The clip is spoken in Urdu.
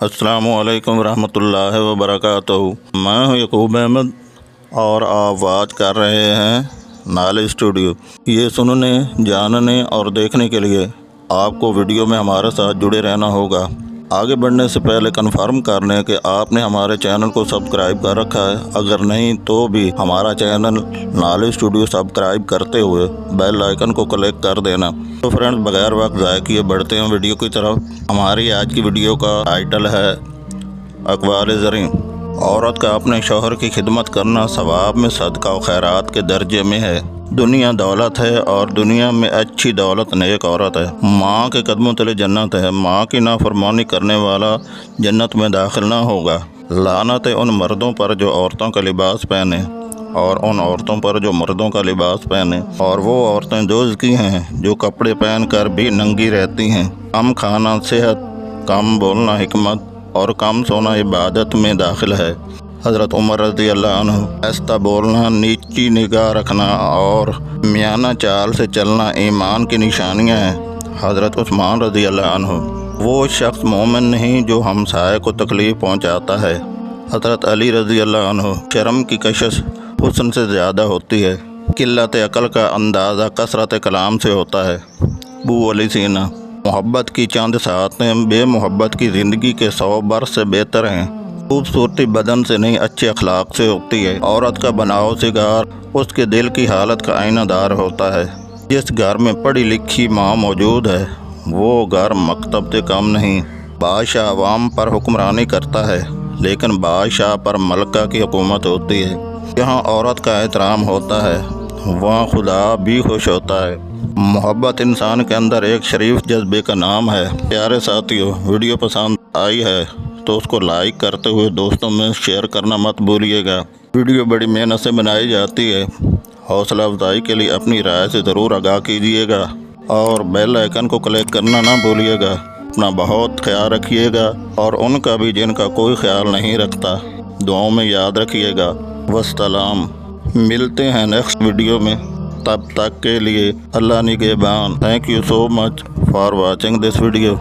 السلام علیکم ورحمۃ اللہ وبرکاتہ۔ میں ہوں یعقوب احمد اور آپ واچ کر رہے ہیں نالج اسٹوڈیو۔ یہ سننے، جاننے اور دیکھنے کے لیے آپ کو ویڈیو میں ہمارے ساتھ جڑے رہنا ہوگا۔ آگے بڑھنے سے پہلے کنفرم کر لیں کہ آپ نے ہمارے چینل کو سبسکرائب کر رکھا ہے۔ اگر نہیں تو بھی ہمارا چینل نالج اسٹوڈیو سبسکرائب کرتے ہوئے بیل آئیکن کو کلک کر دینا۔ تو فرینڈز، بغیر وقت ضائع کیے بڑھتے ہیں ویڈیو کی طرف۔ ہماری آج کی ویڈیو کا ٹائٹل ہے اقوال زریں۔ عورت کا اپنے شوہر کی خدمت کرنا ثواب میں صدقہ و خیرات کے درجے میں ہے۔ دنیا دولت ہے اور دنیا میں اچھی دولت نیک عورت ہے۔ ماں کے قدموں تلے جنت ہے۔ ماں کی نافرمانی کرنے والا جنت میں داخل نہ ہوگا۔ لعنت ہے ان مردوں پر جو عورتوں کا لباس پہنے اور ان عورتوں پر جو مردوں کا لباس پہنے، اور وہ عورتیں دوزخ کی ہیں جو کپڑے پہن کر بھی ننگی رہتی ہیں۔ کم کھانا صحت، کم بولنا حکمت اور کم سونا عبادت میں داخل ہے۔ حضرت عمر رضی اللہ عنہ، آہستہ بولنا، نیچی نگاہ رکھنا اور میانہ چال سے چلنا ایمان کی نشانیاں ہیں۔ حضرت عثمان رضی اللہ عنہ، وہ شخص مومن نہیں جو ہمسائے کو تکلیف پہنچاتا ہے۔ حضرت علی رضی اللہ عنہ، شرم کی کشش حسن سے زیادہ ہوتی ہے۔ قلت عقل کا اندازہ کثرت کلام سے ہوتا ہے۔ ابو علی سینا، محبت کی چند ساعتیں بے محبت کی زندگی کے 100 برس سے بہتر ہیں۔ خوبصورتی بدن سے نہیں، اچھے اخلاق سے ہوتی ہے۔ عورت کا بناؤ سگار اس کے دل کی حالت کا آئینہ دار ہوتا ہے۔ جس گھر میں پڑھی لکھی ماں موجود ہے وہ گھر مکتب سے کم نہیں۔ بادشاہ عوام پر حکمرانی کرتا ہے لیکن بادشاہ پر ملکہ کی حکومت ہوتی ہے۔ جہاں عورت کا احترام ہوتا ہے وہاں خدا بھی خوش ہوتا ہے۔ محبت انسان کے اندر ایک شریف جذبے کا نام ہے۔ پیارے ساتھیو، ویڈیو پسند آئی ہے تو اس کو لائک کرتے ہوئے دوستوں میں شیئر کرنا مت بھولیے گا۔ ویڈیو بڑی محنت سے بنائی جاتی ہے۔ حوصلہ افزائی کے لیے اپنی رائے سے ضرور آگاہ کیجیے گا اور بیل آئیکن کو کلک کرنا نہ بھولیے گا۔ اپنا بہت خیال رکھیے گا اور ان کا بھی جن کا کوئی خیال نہیں رکھتا۔ دعاؤں میں یاد رکھیے گا۔ والسلام۔ ملتے ہیں نیکسٹ ویڈیو میں، تب تک کے لیے اللہ نگہبان۔ Thank you so much for watching this video.